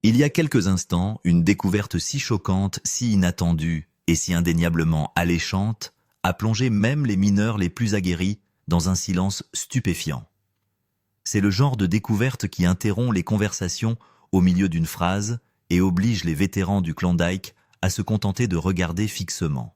Il y a quelques instants, une découverte si choquante, si inattendue et si indéniablement alléchante a plongé même les mineurs les plus aguerris dans un silence stupéfiant. C'est le genre de découverte qui interrompt les conversations au milieu d'une phrase et oblige les vétérans du Klondike à se contenter de regarder fixement.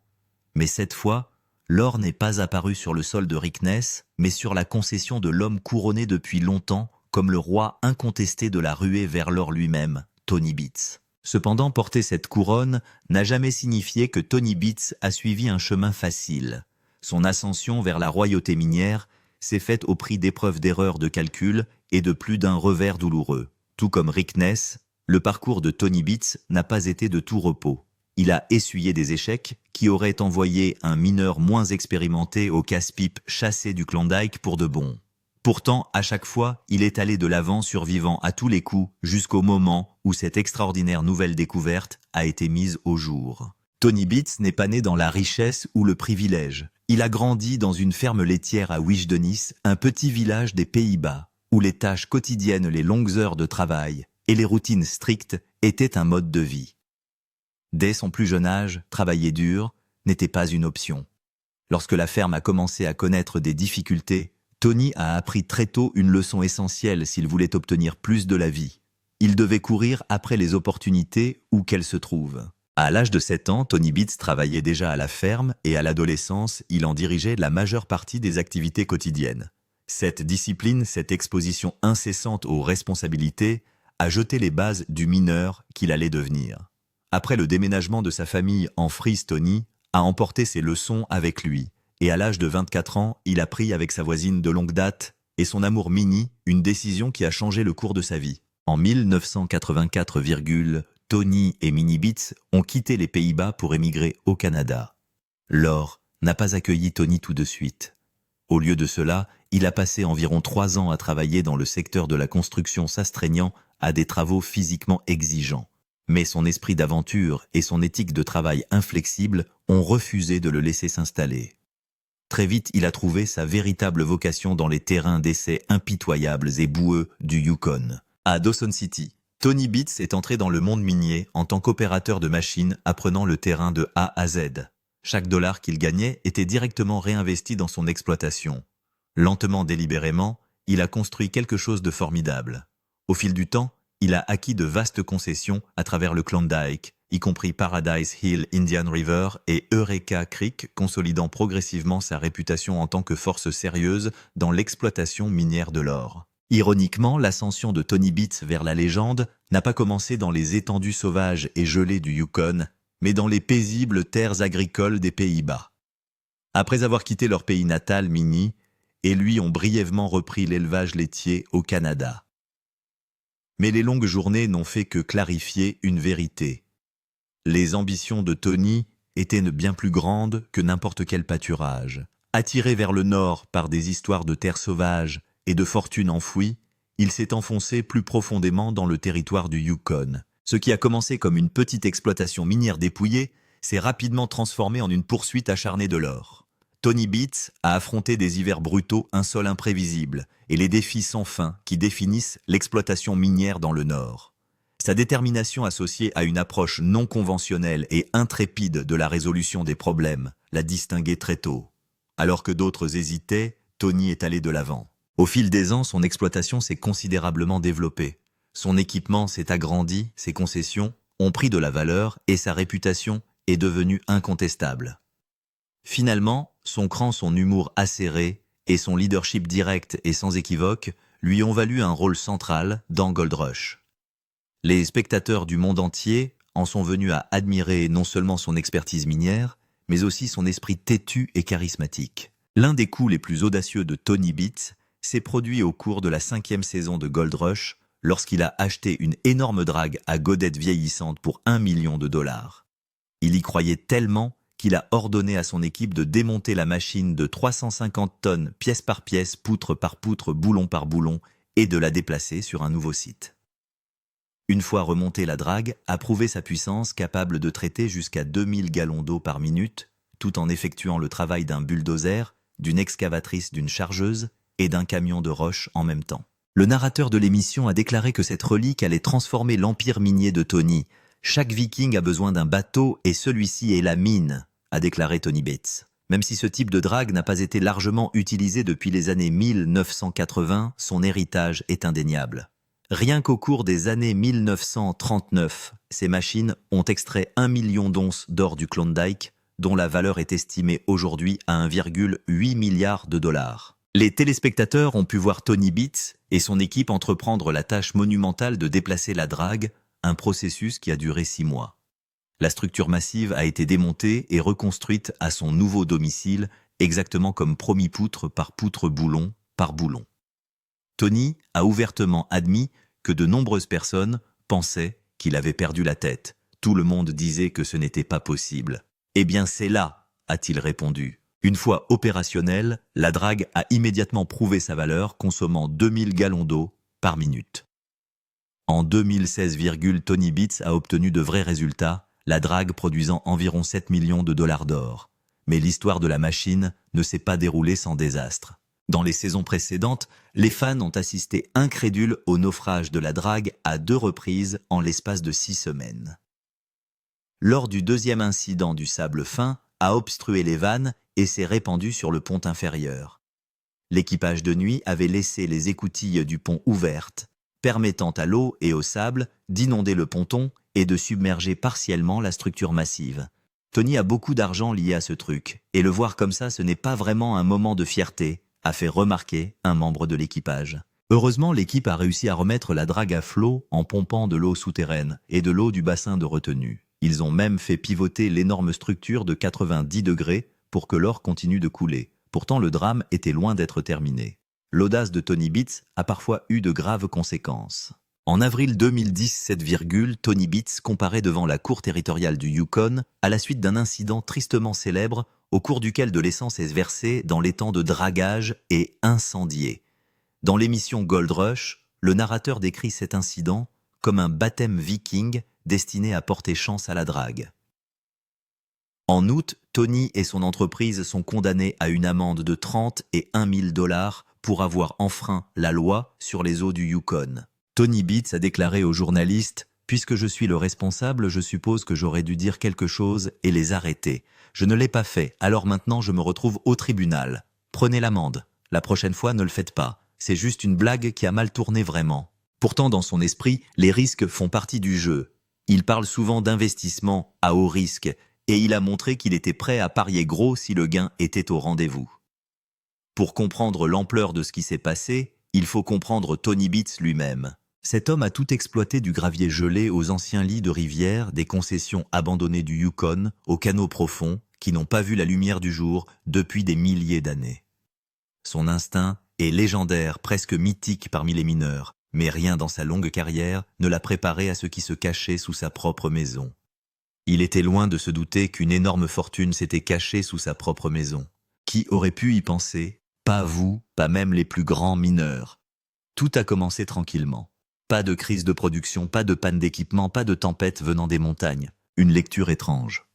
Mais cette fois, l'or n'est pas apparu sur le sol de Rikness, mais sur la concession de l'homme couronné depuis longtemps comme le roi incontesté de la ruée vers l'or lui-même, Tony Beats. Cependant, porter cette couronne n'a jamais signifié que Tony Beats a suivi un chemin facile. Son ascension vers la royauté minière s'est faite au prix d'épreuves d'erreurs de calcul et de plus d'un revers douloureux. Tout comme Rikness, le parcours de Tony Beats n'a pas été de tout repos. Il a essuyé des échecs qui auraient envoyé un mineur moins expérimenté au casse-pipe chassé du Klondike pour de bon. Pourtant, à chaque fois, il est allé de l'avant survivant à tous les coups jusqu'au moment où cette extraordinaire nouvelle découverte a été mise au jour. Tony Beats n'est pas né dans la richesse ou le privilège. Il a grandi dans une ferme laitière à Wijdenis, un petit village des Pays-Bas, où les tâches quotidiennes, les longues heures de travail et les routines strictes étaient un mode de vie. Dès son plus jeune âge, travailler dur n'était pas une option. Lorsque la ferme a commencé à connaître des difficultés, Tony a appris très tôt une leçon essentielle s'il voulait obtenir plus de la vie. Il devait courir après les opportunités où qu'elles se trouvent. À l'âge de 7 ans, Tony Beats travaillait déjà à la ferme et à l'adolescence, il en dirigeait la majeure partie des activités quotidiennes. Cette discipline, cette exposition incessante aux responsabilités, a jeté les bases du mineur qu'il allait devenir. Après le déménagement de sa famille en Frise, Tony a emporté ses leçons avec lui. Et à l'âge de 24 ans, il a pris avec sa voisine de longue date et son amour Minnie une décision qui a changé le cours de sa vie. En 1984, Tony et Minnie Beats ont quitté les Pays-Bas pour émigrer au Canada. L'or n'a pas accueilli Tony tout de suite. Au lieu de cela, il a passé environ 3 ans à travailler dans le secteur de la construction s'astreignant à des travaux physiquement exigeants. Mais son esprit d'aventure et son éthique de travail inflexible ont refusé de le laisser s'installer. Très vite, il a trouvé sa véritable vocation dans les terrains d'essai impitoyables et boueux du Yukon. À Dawson City, Tony Beats est entré dans le monde minier en tant qu'opérateur de machines apprenant le terrain de A à Z. Chaque dollar qu'il gagnait était directement réinvesti dans son exploitation. Lentement, délibérément, il a construit quelque chose de formidable. Au fil du temps, il a acquis de vastes concessions à travers le Klondike, y compris Paradise Hill Indian River et Eureka Creek, consolidant progressivement sa réputation en tant que force sérieuse dans l'exploitation minière de l'or. Ironiquement, l'ascension de Tony Beats vers la légende n'a pas commencé dans les étendues sauvages et gelées du Yukon, mais dans les paisibles terres agricoles des Pays-Bas. Après avoir quitté leur pays natal, Minnie et lui ont brièvement repris l'élevage laitier au Canada. Mais les longues journées n'ont fait que clarifier une vérité. Les ambitions de Tony étaient bien plus grandes que n'importe quel pâturage. Attiré vers le nord par des histoires de terres sauvages et de fortunes enfouies, il s'est enfoncé plus profondément dans le territoire du Yukon. Ce qui a commencé comme une petite exploitation minière dépouillée s'est rapidement transformé en une poursuite acharnée de l'or. Tony Beats a affronté des hivers brutaux, un sol imprévisible et les défis sans fin qui définissent l'exploitation minière dans le nord. Sa détermination associée à une approche non conventionnelle et intrépide de la résolution des problèmes l'a distingué très tôt. Alors que d'autres hésitaient, Tony est allé de l'avant. Au fil des ans, son exploitation s'est considérablement développée. Son équipement s'est agrandi, ses concessions ont pris de la valeur et sa réputation est devenue incontestable. Finalement, son cran, son humour acéré et son leadership direct et sans équivoque lui ont valu un rôle central dans Gold Rush. Les spectateurs du monde entier en sont venus à admirer non seulement son expertise minière, mais aussi son esprit têtu et charismatique. L'un des coups les plus audacieux de Tony Beats s'est produit au cours de la 5e saison de Gold Rush, lorsqu'il a acheté une énorme drague à godette vieillissante pour $1 million. Il y croyait tellement qu'il a ordonné à son équipe de démonter la machine de 350 tonnes pièce par pièce, poutre par poutre, boulon par boulon, et de la déplacer sur un nouveau site. Une fois remontée, la drague a prouvé sa puissance, capable de traiter jusqu'à 2000 gallons d'eau par minute, tout en effectuant le travail d'un bulldozer, d'une excavatrice, d'une chargeuse et d'un camion de roche en même temps. Le narrateur de l'émission a déclaré que cette relique allait transformer l'empire minier de Tony. Chaque viking a besoin d'un bateau et celui-ci est la mine, a déclaré Tony Bates. Même si ce type de drague n'a pas été largement utilisé depuis les années 1980, son héritage est indéniable. Rien qu'au cours des années 1939, ces machines ont extrait 1 million d'onces d'or du Klondike, dont la valeur est estimée aujourd'hui à 1,8 milliard de dollars. Les téléspectateurs ont pu voir Tony Bates et son équipe entreprendre la tâche monumentale de déplacer la drague, un processus qui a duré 6 mois. La structure massive a été démontée et reconstruite à son nouveau domicile, exactement comme promis, poutre par poutre, boulon par boulon. Tony a ouvertement admis que de nombreuses personnes pensaient qu'il avait perdu la tête. Tout le monde disait que ce n'était pas possible. « Eh bien c'est là », a-t-il répondu. Une fois opérationnelle, la drague a immédiatement prouvé sa valeur, consommant 2000 gallons d'eau par minute. En 2016, Tony Bates a obtenu de vrais résultats, la drague produisant environ 7 millions de dollars d'or. Mais l'histoire de la machine ne s'est pas déroulée sans désastre. Dans les saisons précédentes, les fans ont assisté incrédules au naufrage de la drague à 2 reprises en l'espace de 6 semaines. Lors du deuxième incident, du sable fin a obstrué les vannes et s'est répandu sur le pont inférieur. L'équipage de nuit avait laissé les écoutilles du pont ouvertes, permettant à l'eau et au sable d'inonder le ponton et de submerger partiellement la structure massive. Tony a beaucoup d'argent lié à ce truc, et le voir comme ça, ce n'est pas vraiment un moment de fierté, a fait remarquer un membre de l'équipage. Heureusement, l'équipe a réussi à remettre la drague à flot en pompant de l'eau souterraine et de l'eau du bassin de retenue. Ils ont même fait pivoter l'énorme structure de 90 degrés pour que l'or continue de couler. Pourtant, le drame était loin d'être terminé. L'audace de Tony Bates a parfois eu de graves conséquences. En avril 2017, Tony Bates comparaît devant la cour territoriale du Yukon à la suite d'un incident tristement célèbre au cours duquel de l'essence est versée dans l'étang de dragage et incendié. Dans l'émission Gold Rush, le narrateur décrit cet incident comme un baptême viking destiné à porter chance à la drague. En août, Tony et son entreprise sont condamnés à une amende de 30 et 1 000 dollars pour avoir enfreint la loi sur les eaux du Yukon. Tony Bates a déclaré aux journalistes « Puisque je suis le responsable, je suppose que j'aurais dû dire quelque chose et les arrêter. Je ne l'ai pas fait, alors maintenant je me retrouve au tribunal. Prenez l'amende. La prochaine fois, ne le faites pas. C'est juste une blague qui a mal tourné vraiment. » Pourtant, dans son esprit, les risques font partie du jeu. Il parle souvent d'investissement à haut risque et il a montré qu'il était prêt à parier gros si le gain était au rendez-vous. Pour comprendre l'ampleur de ce qui s'est passé, il faut comprendre Tony Bates lui-même. Cet homme a tout exploité, du gravier gelé aux anciens lits de rivière, des concessions abandonnées du Yukon, aux canaux profonds qui n'ont pas vu la lumière du jour depuis des milliers d'années. Son instinct est légendaire, presque mythique parmi les mineurs, mais rien dans sa longue carrière ne l'a préparé à ce qui se cachait sous sa propre maison. Il était loin de se douter qu'une énorme fortune s'était cachée sous sa propre maison. Qui aurait pu y penser? Pas vous, pas même les plus grands mineurs. Tout a commencé tranquillement. Pas de crise de production, pas de panne d'équipement, pas de tempête venant des montagnes. Une lecture étrange.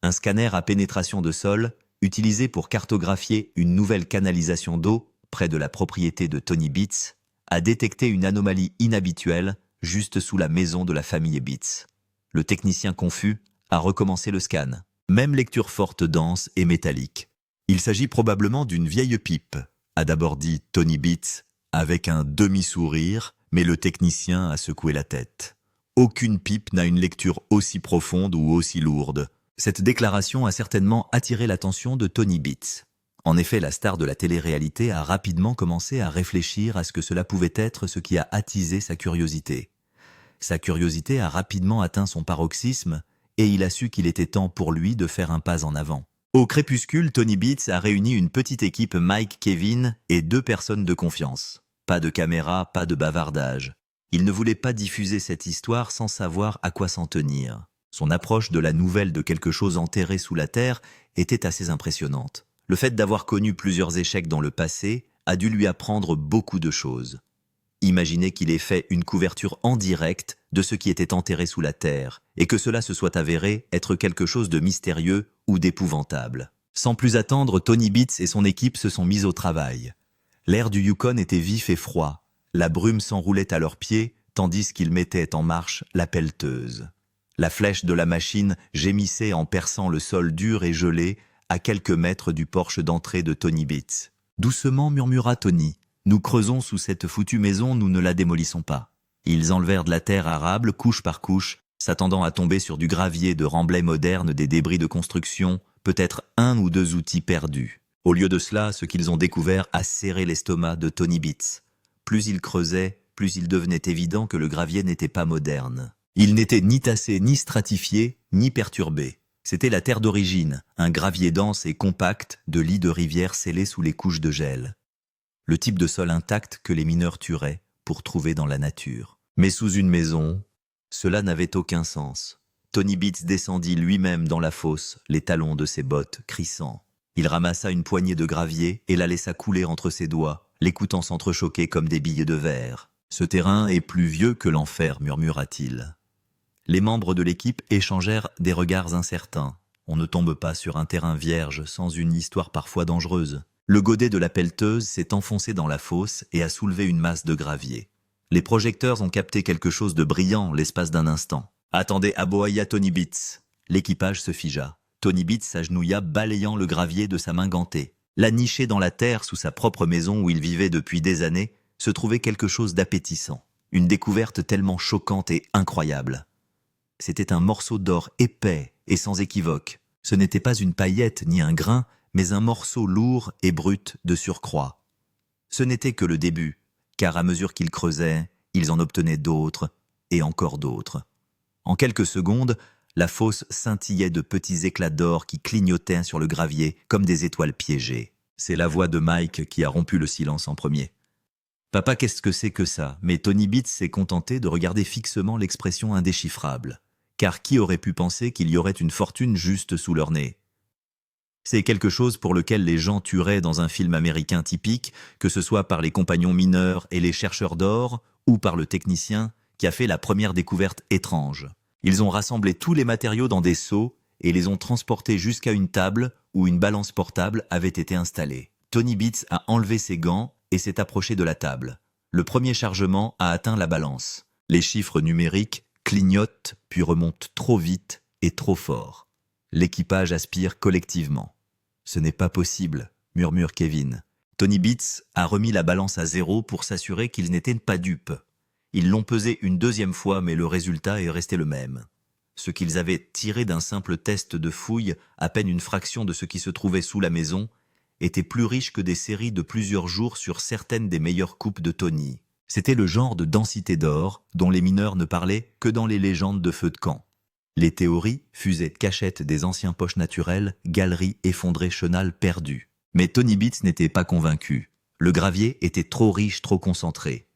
Un scanner à pénétration de sol, utilisé pour cartographier une nouvelle canalisation d'eau près de la propriété de Tony Bates, a détecté une anomalie inhabituelle juste sous la maison de la famille Bates. Le technicien confus a recommencé le scan. Même lecture forte, dense et métallique. Il s'agit probablement d'une vieille pipe, a d'abord dit Tony Bates avec un demi-sourire, mais le technicien a secoué la tête. Aucune pipe n'a une lecture aussi profonde ou aussi lourde. Cette déclaration a certainement attiré l'attention de Tony Bates. En effet, la star de la télé-réalité a rapidement commencé à réfléchir à ce que cela pouvait être, ce qui a attisé sa curiosité. Sa curiosité a rapidement atteint son paroxysme et il a su qu'il était temps pour lui de faire un pas en avant. Au crépuscule, Tony Bates a réuni une petite équipe, Mike, Kevin et 2 personnes de confiance. Pas de caméra, pas de bavardage. Il ne voulait pas diffuser cette histoire sans savoir à quoi s'en tenir. Son approche de la nouvelle de quelque chose enterré sous la terre était assez impressionnante. Le fait d'avoir connu plusieurs échecs dans le passé a dû lui apprendre beaucoup de choses. Imaginez qu'il ait fait une couverture en direct de ce qui était enterré sous la terre, et que cela se soit avéré être quelque chose de mystérieux ou d'épouvantable. Sans plus attendre, Tony Bates et son équipe se sont mis au travail. L'air du Yukon était vif et froid. La brume s'enroulait à leurs pieds, tandis qu'ils mettaient en marche la pelleteuse. La flèche de la machine gémissait en perçant le sol dur et gelé à quelques mètres du porche d'entrée de Tony Beats. « Doucement, murmura Tony. Nous creusons sous cette foutue maison, nous ne la démolissons pas. » Ils enlevèrent de la terre arable, couche par couche, s'attendant à tomber sur du gravier de remblais modernes, des débris de construction, peut-être 1 ou 2 outils perdus. Au lieu de cela, ce qu'ils ont découvert a serré l'estomac de Tony Beats. Plus ils creusaient, plus il devenait évident que le gravier n'était pas moderne. Il n'était ni tassé, ni stratifié, ni perturbé. C'était la terre d'origine, un gravier dense et compact de lits de rivière scellés sous les couches de gel. Le type de sol intact que les mineurs tueraient pour trouver dans la nature. Mais sous une maison, cela n'avait aucun sens. Tony Beats descendit lui-même dans la fosse, les talons de ses bottes crissant. Il ramassa une poignée de gravier et la laissa couler entre ses doigts, l'écoutant s'entrechoquer comme des billes de verre. « Ce terrain est plus vieux que l'enfer », murmura-t-il. Les membres de l'équipe échangèrent des regards incertains. On ne tombe pas sur un terrain vierge sans une histoire parfois dangereuse. Le godet de la pelleteuse s'est enfoncé dans la fosse et a soulevé une masse de gravier. Les projecteurs ont capté quelque chose de brillant l'espace d'un instant. « Attendez, aboya Tony Beats !» L'équipage se figea. Tony Beats s'agenouilla, balayant le gravier de sa main gantée. Là, niché dans la terre sous sa propre maison où il vivait depuis des années, se trouvait quelque chose d'appétissant. Une découverte tellement choquante et incroyable. C'était un morceau d'or épais et sans équivoque. Ce n'était pas une paillette ni un grain, mais un morceau lourd et brut de surcroît. Ce n'était que le début, car à mesure qu'ils creusaient, ils en obtenaient d'autres et encore d'autres. En quelques secondes, la fosse scintillait de petits éclats d'or qui clignotaient sur le gravier comme des étoiles piégées. C'est la voix de Mike qui a rompu le silence en premier. « Papa, qu'est-ce que c'est que ça ?» Mais Tony Beats s'est contenté de regarder fixement l'expression indéchiffrable. Car qui aurait pu penser qu'il y aurait une fortune juste sous leur nez? C'est quelque chose pour lequel les gens tueraient dans un film américain typique, que ce soit par les compagnons mineurs et les chercheurs d'or, ou par le technicien qui a fait la première découverte étrange. Ils ont rassemblé tous les matériaux dans des seaux et les ont transportés jusqu'à une table où une balance portable avait été installée. Tony Beats a enlevé ses gants et s'est approché de la table. Le premier chargement a atteint la balance. Les chiffres numériques clignotent puis remontent trop vite et trop fort. L'équipage aspire collectivement. « Ce n'est pas possible », murmure Kevin. Tony Beats a remis la balance à 0 pour s'assurer qu'ils n'étaient pas dupes. Ils l'ont pesé une 2e fois, mais le résultat est resté le même. Ce qu'ils avaient tiré d'un simple test de fouille, à peine une fraction de ce qui se trouvait sous la maison, était plus riche que des séries de plusieurs jours sur certaines des meilleures coupes de Tony. C'était le genre de densité d'or dont les mineurs ne parlaient que dans les légendes de feu de camp. Les théories, fusées de cachettes des anciens poches naturelles, galeries effondrées, chenals perdus. Mais Tony Beats n'était pas convaincu. Le gravier était trop riche, trop concentré.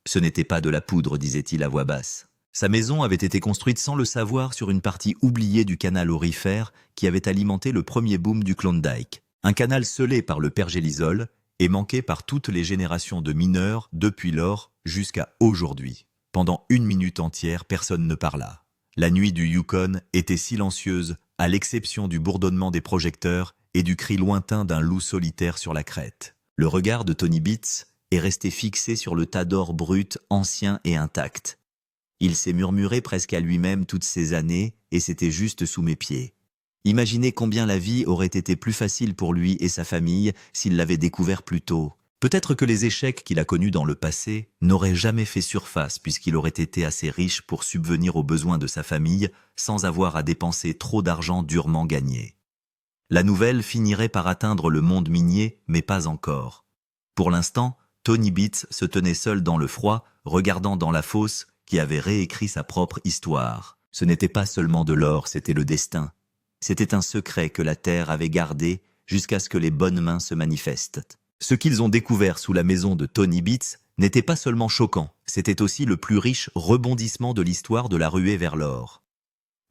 Ce n'était pas de la poudre, disait-il à voix basse. Sa maison avait été construite sans le savoir sur une partie oubliée du canal aurifère qui avait alimenté le premier boom du Klondike. Un canal scellé par le pergélisol et manqué par toutes les générations de mineurs depuis lors jusqu'à aujourd'hui. Pendant 1 minute entière, personne ne parla. La nuit du Yukon était silencieuse, à l'exception du bourdonnement des projecteurs et du cri lointain d'un loup solitaire sur la crête. Le regard de Tony Beats est resté fixé sur le tas d'or brut, ancien et intact. Il s'est murmuré presque à lui-même toutes ces années, et c'était juste sous mes pieds. Imaginez combien la vie aurait été plus facile pour lui et sa famille s'il l'avait découvert plus tôt. Peut-être que les échecs qu'il a connus dans le passé n'auraient jamais fait surface puisqu'il aurait été assez riche pour subvenir aux besoins de sa famille sans avoir à dépenser trop d'argent durement gagné. La nouvelle finirait par atteindre le monde minier, mais pas encore. Pour l'instant, Tony Beats se tenait seul dans le froid, regardant dans la fosse qui avait réécrit sa propre histoire. Ce n'était pas seulement de l'or, c'était le destin. C'était un secret que la terre avait gardé jusqu'à ce que les bonnes mains se manifestent. Ce qu'ils ont découvert sous la maison de Tony Beats n'était pas seulement choquant, c'était aussi le plus riche rebondissement de l'histoire de la ruée vers l'or.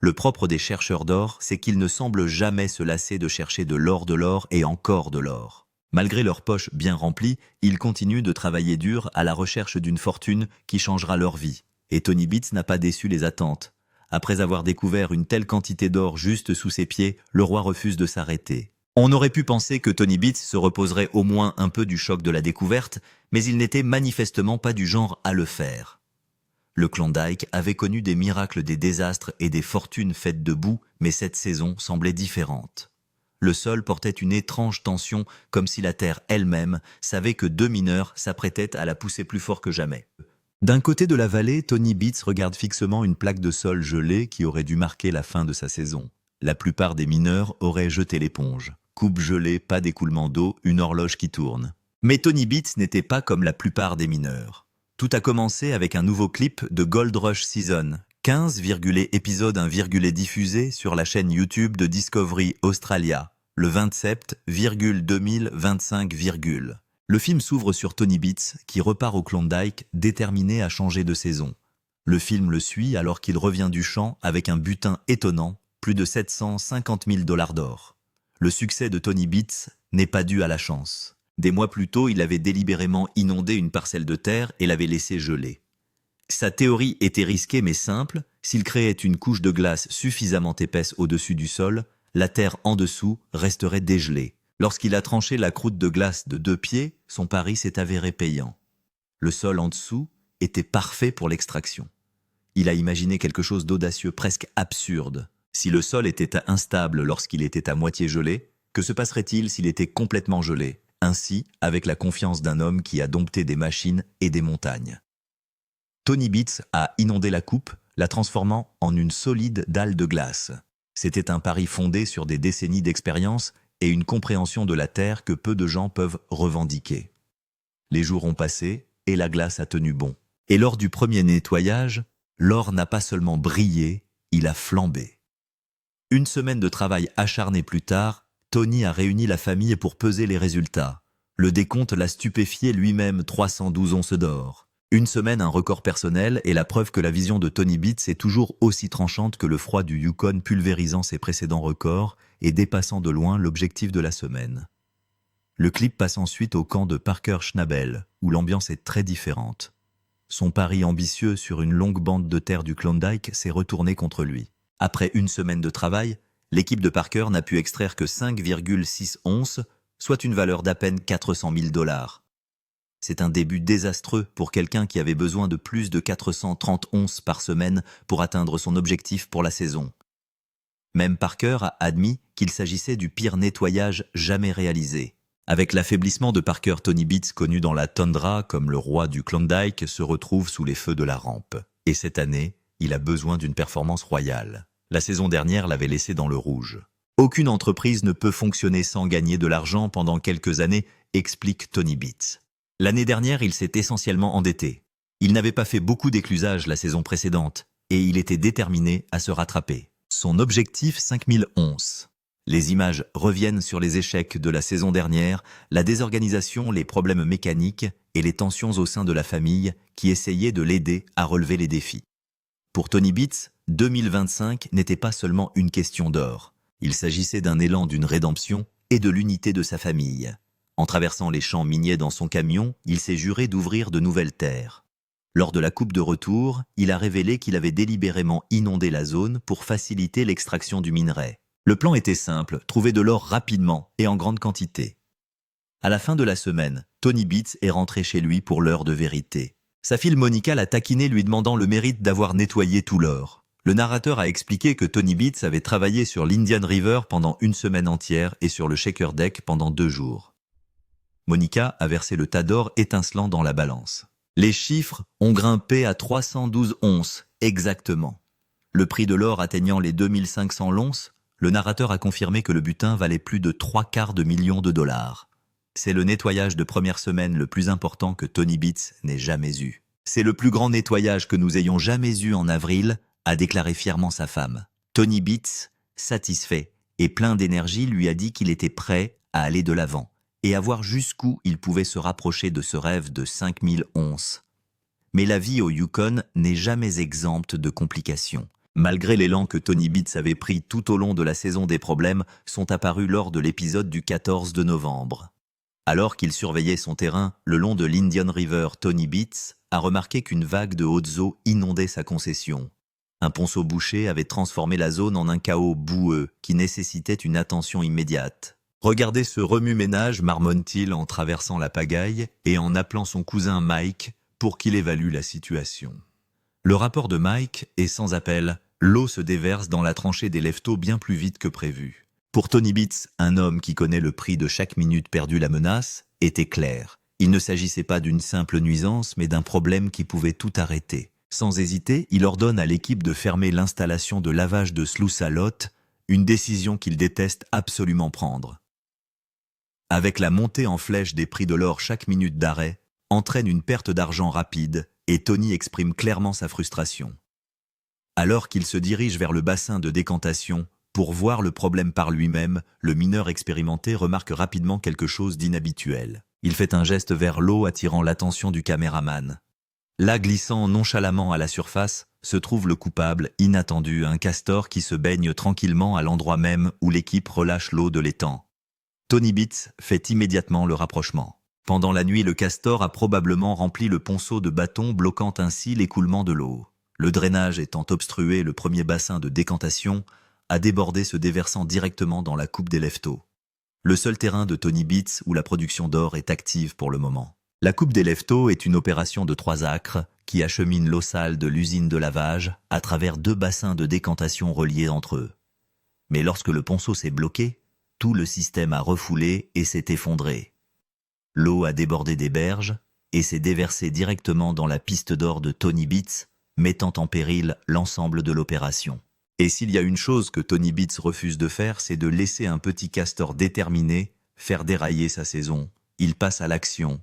Le propre des chercheurs d'or, c'est qu'ils ne semblent jamais se lasser de chercher de l'or et encore de l'or. Malgré leurs poches bien remplies, ils continuent de travailler dur à la recherche d'une fortune qui changera leur vie. Et Tony Beats n'a pas déçu les attentes. Après avoir découvert une telle quantité d'or juste sous ses pieds, le roi refuse de s'arrêter. On aurait pu penser que Tony Beats se reposerait au moins un peu du choc de la découverte, mais il n'était manifestement pas du genre à le faire. Le Klondike avait connu des miracles, des désastres et des fortunes faites de boue, mais cette saison semblait différente. Le sol portait une étrange tension, comme si la terre elle-même savait que deux mineurs s'apprêtaient à la pousser plus fort que jamais. D'un côté de la vallée, Tony Beats regarde fixement une plaque de sol gelée qui aurait dû marquer la fin de sa saison. La plupart des mineurs auraient jeté l'éponge. Coupe gelée, pas d'écoulement d'eau, une horloge qui tourne. Mais Tony Beats n'était pas comme la plupart des mineurs. Tout a commencé avec un nouveau clip de Gold Rush Season, 15, épisode 1, diffusé sur la chaîne YouTube de Discovery Australia, le 27, 2025, Le film s'ouvre sur Tony Beats, qui repart au Klondike, déterminé à changer de saison. Le film le suit alors qu'il revient du champ avec un butin étonnant, plus de 750 000 $ d'or. Le succès de Tony Beats n'est pas dû à la chance. Des mois plus tôt, il avait délibérément inondé une parcelle de terre et l'avait laissée geler. Sa théorie était risquée mais simple. S'il créait une couche de glace suffisamment épaisse au-dessus du sol, la terre en dessous resterait dégelée. Lorsqu'il a tranché la croûte de glace de 2 pieds, son pari s'est avéré payant. Le sol en dessous était parfait pour l'extraction. Il a imaginé quelque chose d'audacieux, presque absurde. Si le sol était instable lorsqu'il était à moitié gelé, que se passerait-il s'il était complètement gelé? Ainsi, avec la confiance d'un homme qui a dompté des machines et des montagnes. Tony Beats a inondé la coupe, la transformant en une solide dalle de glace. C'était un pari fondé sur des décennies d'expérience et une compréhension de la Terre que peu de gens peuvent revendiquer. Les jours ont passé et la glace a tenu bon. Et lors du premier nettoyage, l'or n'a pas seulement brillé, il a flambé. Une semaine de travail acharné plus tard, Tony a réuni la famille pour peser les résultats. Le décompte l'a stupéfié lui-même, 312 onces d'or. Une semaine, un record personnel et la preuve que la vision de Tony Beats est toujours aussi tranchante que le froid du Yukon pulvérisant ses précédents records et dépassant de loin l'objectif de la semaine. Le clip passe ensuite au camp de Parker Schnabel, où l'ambiance est très différente. Son pari ambitieux sur une longue bande de terre du Klondike s'est retourné contre lui. Après une semaine de travail, l'équipe de Parker n'a pu extraire que 5,6 onces, soit une valeur d'à peine 400 000 $. C'est un début désastreux pour quelqu'un qui avait besoin de plus de 430 onces par semaine pour atteindre son objectif pour la saison. Même Parker a admis qu'il s'agissait du pire nettoyage jamais réalisé. Avec l'affaiblissement de Parker, Tony Beats, connu dans la toundra comme le roi du Klondike, se retrouve sous les feux de la rampe. Et cette année, il a besoin d'une performance royale. La saison dernière l'avait laissé dans le rouge. Aucune entreprise ne peut fonctionner sans gagner de l'argent pendant quelques années, explique Tony Beats. L'année dernière, il s'est essentiellement endetté. Il n'avait pas fait beaucoup d'éclusages la saison précédente, et il était déterminé à se rattraper. Son objectif, 5000 onces. Les images reviennent sur les échecs de la saison dernière, la désorganisation, les problèmes mécaniques et les tensions au sein de la famille qui essayaient de l'aider à relever les défis. Pour Tony Beats, 2025 n'était pas seulement une question d'or. Il s'agissait d'un élan d'une rédemption et de l'unité de sa famille. En traversant les champs miniers dans son camion, il s'est juré d'ouvrir de nouvelles terres. Lors de la coupe de retour, il a révélé qu'il avait délibérément inondé la zone pour faciliter l'extraction du minerai. Le plan était simple, trouver de l'or rapidement et en grande quantité. À la fin de la semaine, Tony Beats est rentré chez lui pour l'heure de vérité. Sa fille Monica l'a taquiné lui demandant le mérite d'avoir nettoyé tout l'or. Le narrateur a expliqué que Tony Beats avait travaillé sur l'Indian River pendant une semaine entière et sur le Shaker Deck pendant 2 jours. Monica a versé le tas d'or étincelant dans la balance. Les chiffres ont grimpé à 312 onces, exactement. Le prix de l'or atteignant les 2500 l'once, le narrateur a confirmé que le butin valait plus de 3/4 million de $. C'est le nettoyage de première semaine le plus important que Tony Beats n'ait jamais eu. C'est le plus grand nettoyage que nous ayons jamais eu en avril, a déclaré fièrement sa femme. Tony Beats, satisfait et plein d'énergie, lui a dit qu'il était prêt à aller de l'avant et à voir jusqu'où il pouvait se rapprocher de ce rêve de 5000 onces. Mais la vie au Yukon n'est jamais exempte de complications. Malgré l'élan que Tony Beats avait pris tout au long de la saison, des problèmes sont apparus lors de l'épisode du 14 de novembre. Alors qu'il surveillait son terrain le long de l'Indian River, Tony Beats a remarqué qu'une vague de hautes eaux inondait sa concession. Un ponceau bouché avait transformé la zone en un chaos boueux qui nécessitait une attention immédiate. Regardez ce remue-ménage, marmonne-t-il en traversant la pagaille et en appelant son cousin Mike pour qu'il évalue la situation. Le rapport de Mike est sans appel. L'eau se déverse dans la tranchée des lève-tôt bien plus vite que prévu. Pour Tony Beats, un homme qui connaît le prix de chaque minute perdue la menace, était clair. Il ne s'agissait pas d'une simple nuisance, mais d'un problème qui pouvait tout arrêter. Sans hésiter, il ordonne à l'équipe de fermer l'installation de lavage de sluice à Lot, une décision qu'il déteste absolument prendre. Avec la montée en flèche des prix de l'or, chaque minute d'arrêt entraîne une perte d'argent rapide et Tony exprime clairement sa frustration. Alors qu'il se dirige vers le bassin de décantation pour voir le problème par lui-même, le mineur expérimenté remarque rapidement quelque chose d'inhabituel. Il fait un geste vers l'eau attirant l'attention du caméraman. Là, glissant nonchalamment à la surface, se trouve le coupable inattendu, un castor qui se baigne tranquillement à l'endroit même où l'équipe relâche l'eau de l'étang. Tony Beats fait immédiatement le rapprochement. Pendant la nuit, le castor a probablement rempli le ponceau de bâtons, bloquant ainsi l'écoulement de l'eau. Le drainage étant obstrué, le premier bassin de décantation a débordé, se déversant directement dans la coupe des lève-tôt. Le seul terrain de Tony Beats où la production d'or est active pour le moment. La coupe des lève-tôt est une opération de 3 acres qui achemine l'eau sale de l'usine de lavage à travers 2 bassins de décantation reliés entre eux. Mais lorsque le ponceau s'est bloqué, tout le système a refoulé et s'est effondré. L'eau a débordé des berges et s'est déversée directement dans la piste d'or de Tony Beats, mettant en péril l'ensemble de l'opération. Et s'il y a une chose que Tony Beats refuse de faire, c'est de laisser un petit castor déterminé faire dérailler sa saison. Il passe à l'action.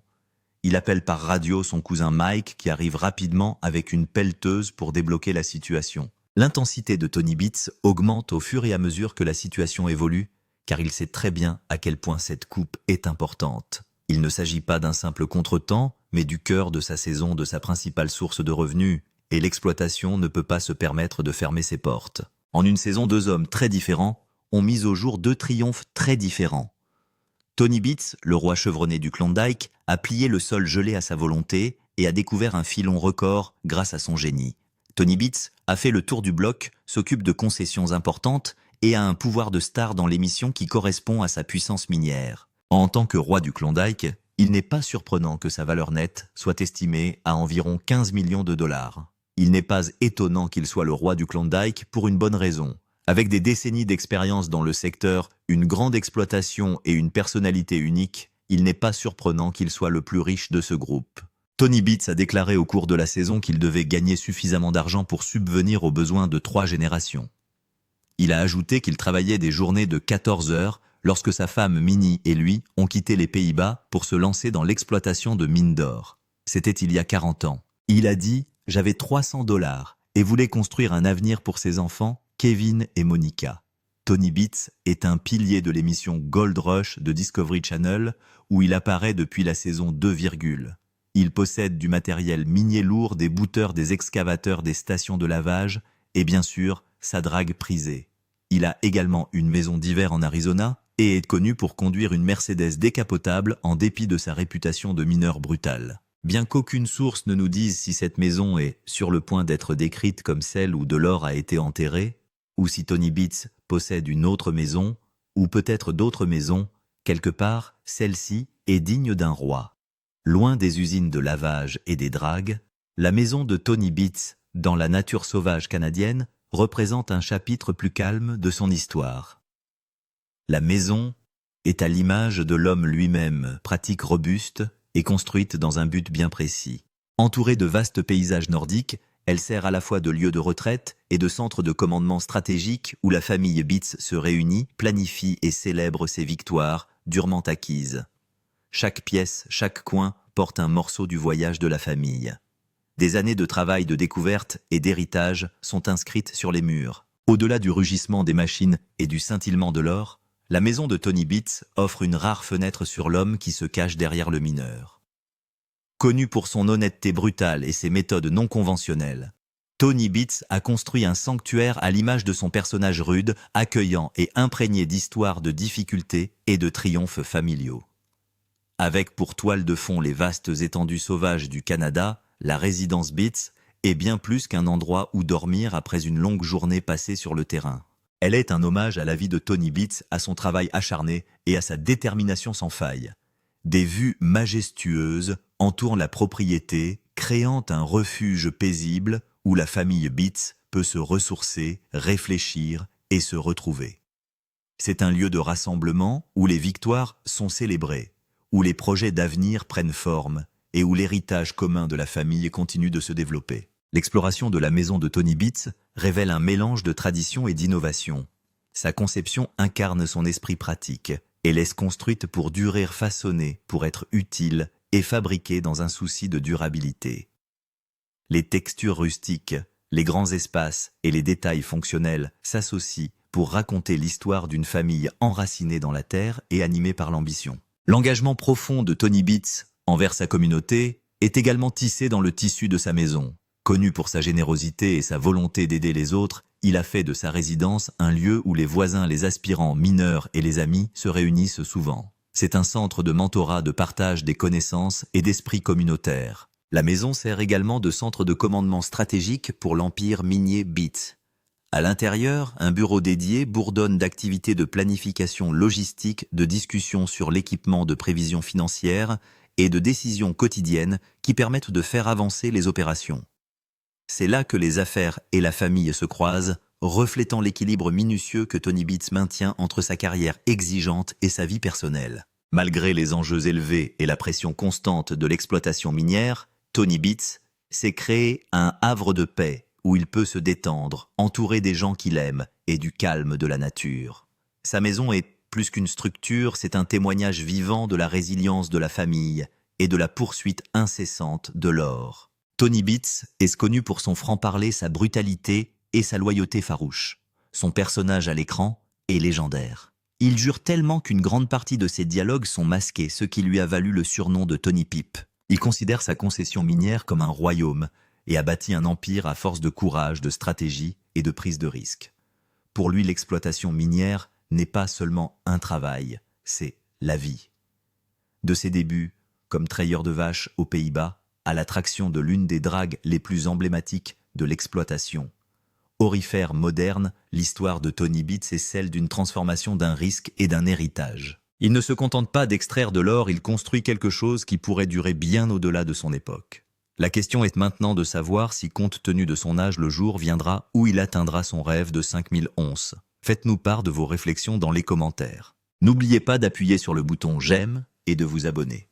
Il appelle par radio son cousin Mike qui arrive rapidement avec une pelleteuse pour débloquer la situation. L'intensité de Tony Beats augmente au fur et à mesure que la situation évolue, car il sait très bien à quel point cette coupe est importante. Il ne s'agit pas d'un simple contretemps, mais du cœur de sa saison, de sa principale source de revenus, et l'exploitation ne peut pas se permettre de fermer ses portes. En une saison, 2 hommes très différents ont mis au jour 2 triomphes très différents. Tony Beats, le roi chevronné du Klondike, a plié le sol gelé à sa volonté et a découvert un filon record grâce à son génie. Tony Beats a fait le tour du bloc, s'occupe de concessions importantes et a un pouvoir de star dans l'émission qui correspond à sa puissance minière. En tant que roi du Klondike, il n'est pas surprenant que sa valeur nette soit estimée à environ 15 millions de dollars. Il n'est pas étonnant qu'il soit le roi du Klondike pour une bonne raison. Avec des décennies d'expérience dans le secteur, une grande exploitation et une personnalité unique, il n'est pas surprenant qu'il soit le plus riche de ce groupe. Tony Beats a déclaré au cours de la saison qu'il devait gagner suffisamment d'argent pour subvenir aux besoins de 3 générations. Il a ajouté qu'il travaillait des journées de 14 heures lorsque sa femme Minnie et lui ont quitté les Pays-Bas pour se lancer dans l'exploitation de mines d'or. C'était il y a 40 ans. Il a dit « J'avais 300 dollars et voulait construire un avenir pour ses enfants, Kevin et Monica ». Tony Beats est un pilier de l'émission Gold Rush de Discovery Channel où il apparaît depuis la saison 2, Il possède du matériel minier lourd, des bouteurs, des excavateurs, des stations de lavage et bien sûr sa drague prisée. Il a également une maison d'hiver en Arizona et est connu pour conduire une Mercedes décapotable en dépit de sa réputation de mineur brutal. Bien qu'aucune source ne nous dise si cette maison est sur le point d'être décrite comme celle où de l'or a été enterré, ou si Tony Beats possède une autre maison, ou peut-être d'autres maisons, quelque part, celle-ci est digne d'un roi. Loin des usines de lavage et des dragues, la maison de Tony Beats, dans la nature sauvage canadienne, représente un chapitre plus calme de son histoire. La maison est à l'image de l'homme lui-même, pratique robuste et construite dans un but bien précis. Entourée de vastes paysages nordiques, elle sert à la fois de lieu de retraite et de centre de commandement stratégique où la famille Beats se réunit, planifie et célèbre ses victoires durement acquises. Chaque pièce, chaque coin porte un morceau du voyage de la famille. Des années de travail de découverte et d'héritage sont inscrites sur les murs. Au-delà du rugissement des machines et du scintillement de l'or, la maison de Tony Beats offre une rare fenêtre sur l'homme qui se cache derrière le mineur. Connu pour son honnêteté brutale et ses méthodes non conventionnelles, Tony Beats a construit un sanctuaire à l'image de son personnage rude, accueillant et imprégné d'histoires de difficultés et de triomphes familiaux. Avec pour toile de fond les vastes étendues sauvages du Canada, la résidence Beats est bien plus qu'un endroit où dormir après une longue journée passée sur le terrain. Elle est un hommage à la vie de Tony Beets, à son travail acharné et à sa détermination sans faille. Des vues majestueuses entourent la propriété, créant un refuge paisible où la famille Beets peut se ressourcer, réfléchir et se retrouver. C'est un lieu de rassemblement où les victoires sont célébrées, où les projets d'avenir prennent forme et où l'héritage commun de la famille continue de se développer. L'exploration de la maison de Tony Beets révèle un mélange de tradition et d'innovation. Sa conception incarne son esprit pratique et laisse construite pour durer, façonnée pour être utile et fabriquée dans un souci de durabilité. Les textures rustiques, les grands espaces et les détails fonctionnels s'associent pour raconter l'histoire d'une famille enracinée dans la terre et animée par l'ambition. L'engagement profond de Tony Beets envers sa communauté est également tissé dans le tissu de sa maison. Connu pour sa générosité et sa volonté d'aider les autres, il a fait de sa résidence un lieu où les voisins, les aspirants, mineurs et les amis se réunissent souvent. C'est un centre de mentorat, de partage des connaissances et d'esprit communautaire. La maison sert également de centre de commandement stratégique pour l'empire minier Beets. À l'intérieur, un bureau dédié bourdonne d'activités de planification logistique, de discussions sur l'équipement de prévision financière et de décisions quotidiennes qui permettent de faire avancer les opérations. C'est là que les affaires et la famille se croisent, reflétant l'équilibre minutieux que Tony Beets maintient entre sa carrière exigeante et sa vie personnelle. Malgré les enjeux élevés et la pression constante de l'exploitation minière, Tony Beets s'est créé un havre de paix où il peut se détendre, entouré des gens qu'il aime et du calme de la nature. Sa maison est plus qu'une structure, c'est un témoignage vivant de la résilience de la famille et de la poursuite incessante de l'or. Tony Beets est connu pour son franc-parler, sa brutalité et sa loyauté farouche. Son personnage à l'écran est légendaire. Il jure tellement qu'une grande partie de ses dialogues sont masqués, ce qui lui a valu le surnom de Tony Pipe. Il considère sa concession minière comme un royaume et a bâti un empire à force de courage, de stratégie et de prise de risque. Pour lui, l'exploitation minière n'est pas seulement un travail, c'est la vie. De ses débuts, comme trayeur de vaches aux Pays-Bas, à l'attraction de l'une des dragues les plus emblématiques de l'exploitation. Aurifère moderne, l'histoire de Tony Beets est celle d'une transformation d'un risque et d'un héritage. Il ne se contente pas d'extraire de l'or, il construit quelque chose qui pourrait durer bien au-delà de son époque. La question est maintenant de savoir si, compte tenu de son âge, le jour viendra où il atteindra son rêve de 5000 onces. Faites-nous part de vos réflexions dans les commentaires. N'oubliez pas d'appuyer sur le bouton « J'aime » et de vous abonner.